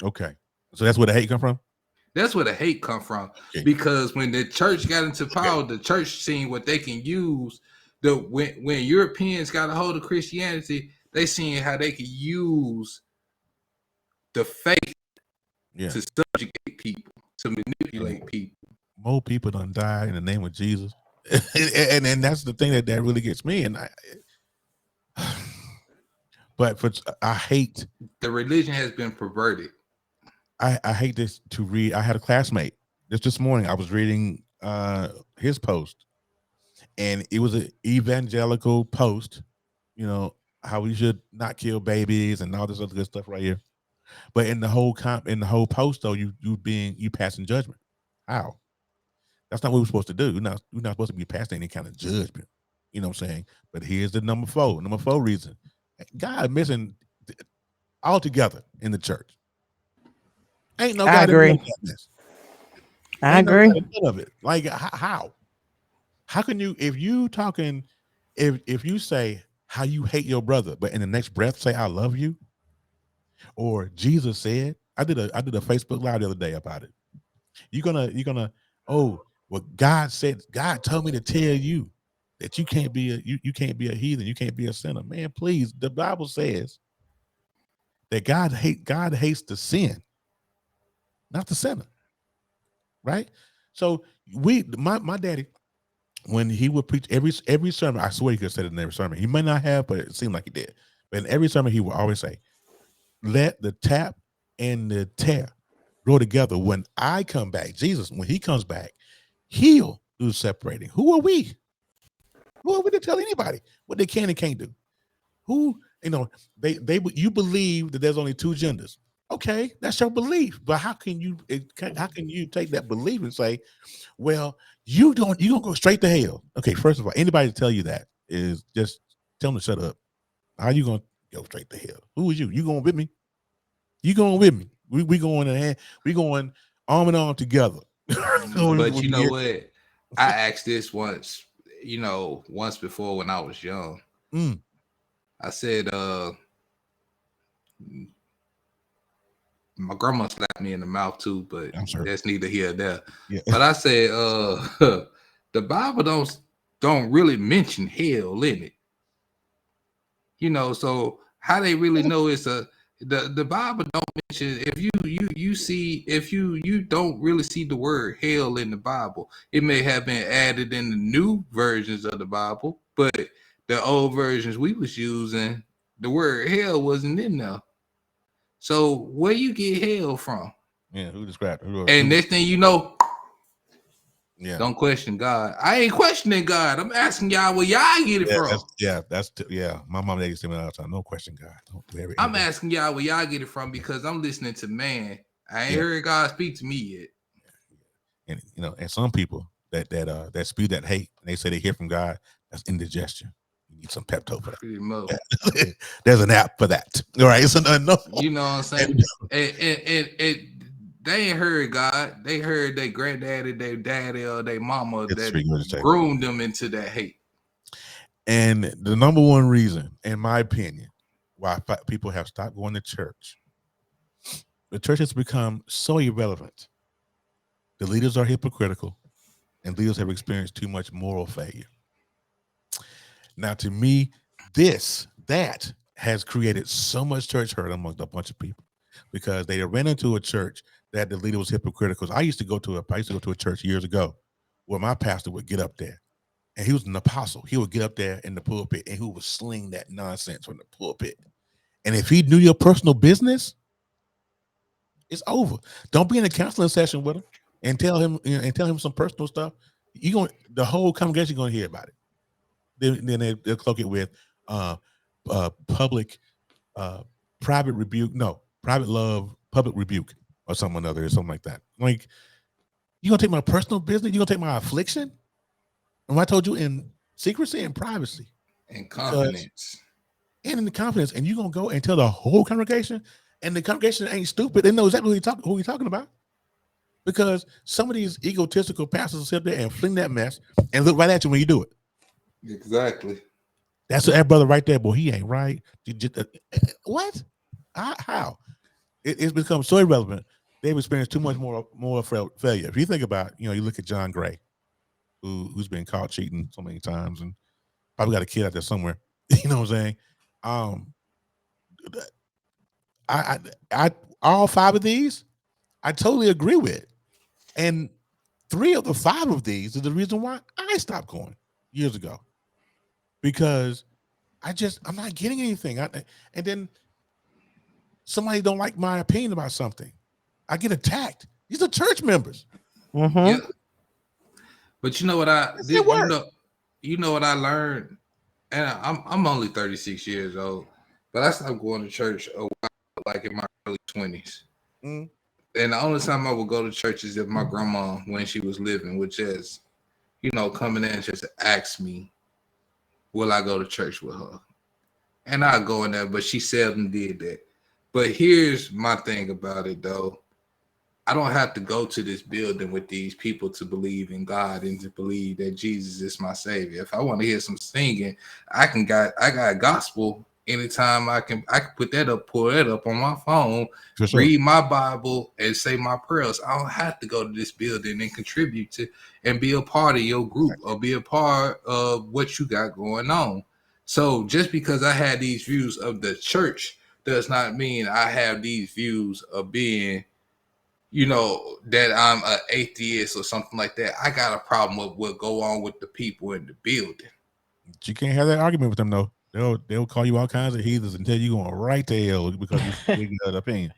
Okay, so that's where the hate come from. That's where the hate come from. Okay. Because when the church got into power, the church seen what they can use. When Europeans got a hold of Christianity, they seen how they could use the faith to subjugate people, to manipulate people. More people done died in the name of Jesus, and that's the thing that really gets me. And But I hate the religion has been perverted. I hate this to read. I had a classmate this morning. I was reading his post, and it was an evangelical post. You know how we should not kill babies and all this other good stuff right here. But in the whole post though, you passing judgment. How? That's not what we're supposed to do. We're not supposed to be passing any kind of judgment. You know what I'm saying? But here's the number four. Number four reason. God missing altogether in the church. Ain't no I God in agree. this. I Ain't no agree. God in of it. Like how? How can you if you talking if you say how you hate your brother, but in the next breath say I love you, or Jesus said, I did a Facebook live the other day about it. You're gonna oh well God told me to tell you that you can't be you can't be a heathen, you can't be a sinner. Man, please, the Bible says that God hates the sin, not the sinner. Right? So my daddy, when he would preach every sermon, I swear he could have said it in every sermon. He may not have, but it seemed like he did. But in every sermon, he would always say, let the tap and the tear grow together. When I come back, Jesus, when he comes back, he'll do separating. Who are we? Who are we to tell anybody what they can and can't do? Who, you believe that there's only two genders. Okay, that's your belief. But how can you take that belief and say, well, you gonna go straight to hell? Okay, first of all, anybody to tell you that is just tell them to shut up. How you gonna go straight to hell? Who is you? You going with me? You going with me? We going arm in arm together. But you know what? I asked this once, once before when I was young. I said, my grandma slapped me in the mouth too, but that's neither here nor there. Yeah. But I said, the Bible don't really mention hell in it. So how they really know it's the Bible don't mention, if you don't really see the word hell in the Bible. It may have been added in the new versions of the Bible, but the old versions we was using, the word hell wasn't in there. So where you get hell from? Yeah, who described it? And next thing you know, don't question God. I ain't questioning God. I'm asking y'all where y'all get it from. My mom used to say all the time, no question God. Don't do everything. I'm asking y'all where y'all get it from because I'm listening to man. I ain't heard God speak to me yet. And and some people that spew that hate and they say they hear from God, that's indigestion. You need some Pepto for that. Pretty much. There's an app for that. All right. It's no. You know what I'm saying? and they ain't heard God. They heard their granddaddy, their daddy, or their mama that groomed them into that hate. And the number one reason, in my opinion, why people have stopped going to church, the church has become so irrelevant. The leaders are hypocritical, and leaders have experienced too much moral failure. Now, to me, that has created so much church hurt amongst a bunch of people because they ran into a church that the leader was hypocritical. I used to go to a church years ago where my pastor would get up there, and he was an apostle. He would get up there in the pulpit and he would sling that nonsense from the pulpit. And if he knew your personal business, it's over. Don't be in a counseling session with him and tell him some personal stuff. The whole congregation going to hear about it. Then they'll cloak it with private rebuke. No, private love, public rebuke, or something like that. Like, you gonna take my personal business? You gonna take my affliction? And I told you in secrecy and privacy, and confidence, and in the confidence, and you gonna go and tell the whole congregation, and the congregation ain't stupid. They know exactly who you're talking about, because some of these egotistical pastors will sit there and fling that mess and look right at you when you do it. Exactly. That's that brother right there, boy. He ain't right. What? How? It's become so irrelevant. They've experienced too much more failure. If you think about, you look at John Gray, who's been caught cheating so many times, and probably got a kid out there somewhere. You know what I'm saying? I all five of these, I totally agree with, and 3 of the 5 of these is the reason why I stopped going years ago, because I'm not getting anything. And then somebody don't like my opinion about something, I get attacked. These are church members. Yeah. But you know what you know what I learned, and I'm only 36 years old, but I stopped going to church a while, like in my early 20s. Mm. And the only time I would go to church is if my grandma, when she was living, would just, coming in and just ask me, will I go to church with her? And I go in there, but she seldom did that. But here's my thing about it, though. I don't have to go to this building with these people to believe in God and to believe that Jesus is my savior. If I want to hear some singing, I got gospel anytime I can put that up, pull that up on my phone, read my Bible and say my prayers. I don't have to go to this building and contribute to and be a part of your group or be a part of what you got going on. So just because I had these views of the church does not mean I have these views of being that I'm an atheist or something like that. I got a problem with what go on with the people in the building. You can't have that argument with them though. They'll call you all kinds of heathens and tell you going right to hell because you speak that opinion.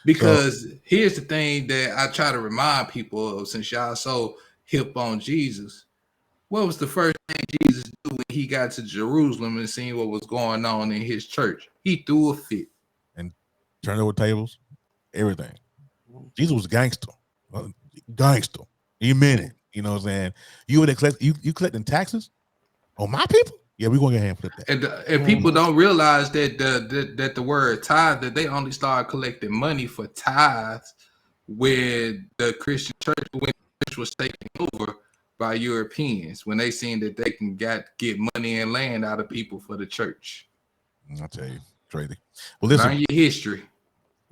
Because here's the thing that I try to remind people of, since y'all so hip on Jesus. What was the first thing Jesus did when he got to Jerusalem and seen what was going on in his church? He threw a fit and turned over tables, everything. Jesus was gangster. Gangster. He meant it. You know what I'm saying? You would collect you collecting taxes on my people? Yeah, we're gonna go ahead and flip that. And people don't realize that the word tithe, that they only started collecting money for tithes when the Christian church, when the church was taken over by Europeans, when they seen that they can get money and land out of people for the church. I'll tell you, crazy. Well, listen, learn your history.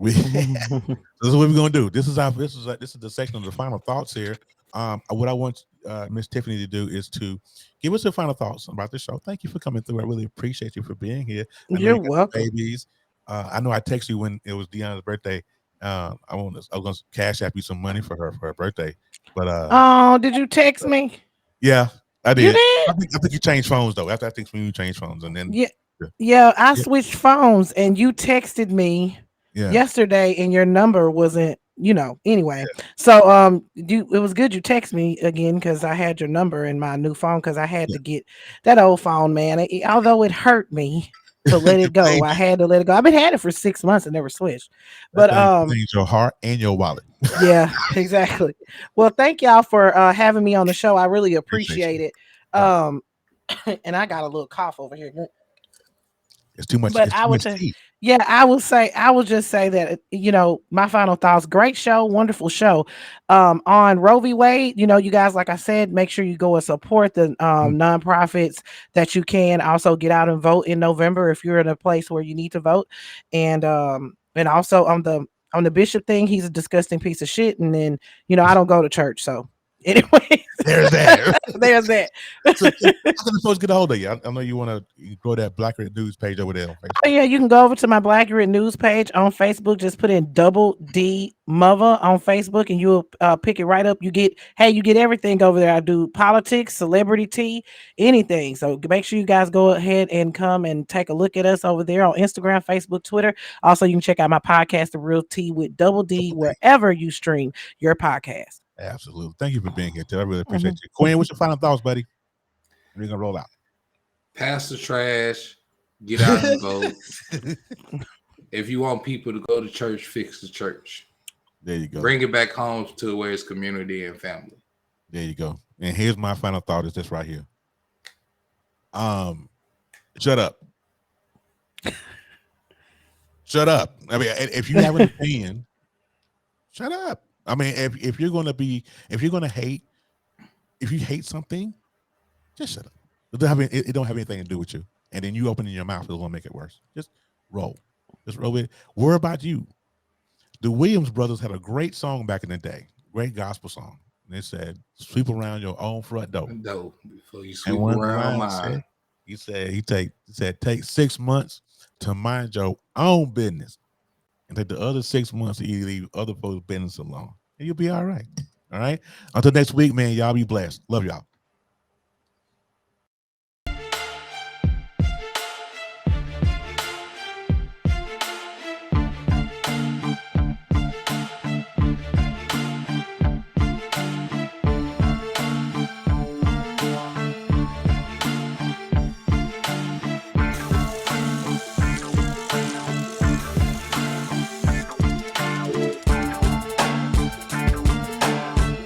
This is what we're gonna do. This is the section of the final thoughts here. What I want Miss Tiffany to do is to give us your final thoughts about the show. Thank you for coming through. I really appreciate you for being here. You're welcome. Babies. I know I texted you when it was Deanna's birthday. I was gonna cash app you some money for her birthday. But oh, did you text me? Yeah, I did. You did? I think you changed phones though. After I think when you changed phones, and then yeah, I switched phones, and you texted me yesterday, and your number wasn't. Anyway. So it was good you text me again because I had your number in my new phone because I had to get that old phone, man. Although it hurt me to let it go, I had to let it go. I've been had it for 6 months and never switched. But your heart and your wallet. Yeah, exactly. Well, thank y'all for having me on the show. I really appreciate it. And I got a little cough over here. It's too much. But I would I will just say that, my final thoughts, great show, wonderful show. On Roe v. Wade, you guys, like I said, make sure you go and support the nonprofits that you can. Also get out and vote in November if you're in a place where you need to vote. And also on the bishop thing, he's a disgusting piece of shit. And then, I don't go to church. So anyway, there's that. There's that. So, how can the folks get a hold of you? I know you want to grow that Black Red News page over there on Facebook. Oh, yeah, you can go over to my Black Red News page on Facebook. Just put in Double D Mother on Facebook, and you'll pick it right up. You get everything over there. I do politics, celebrity tea, anything. So make sure you guys go ahead and come and take a look at us over there on Instagram, Facebook, Twitter. Also, you can check out my podcast, The Real Tea with Double D, wherever you stream your podcast. Absolutely. Thank you for being here, Ted. I really appreciate you. Quinn, what's your final thoughts, buddy? We're going to roll out. Pass the trash. Get out and vote. If you want people to go to church, fix the church. There you go. Bring it back home to where it's community and family. There you go. And here's my final thought is this right here. Shut up. Shut up. I mean, if you have an opinion, shut up. I mean, if you're gonna hate, if you hate something, just shut up. It don't have anything to do with you. And then you opening your mouth is gonna make it worse. Just roll. Just roll with it. Worry about you. The Williams brothers had a great song back in the day, great gospel song. And they said, "Sweep around your own front door." Before you sweep around mine. He said, take 6 months to mind your own business, and take the other 6 months to leave other folks' business alone, and you'll be all right. All right. Until next week, man. Y'all be blessed. Love y'all.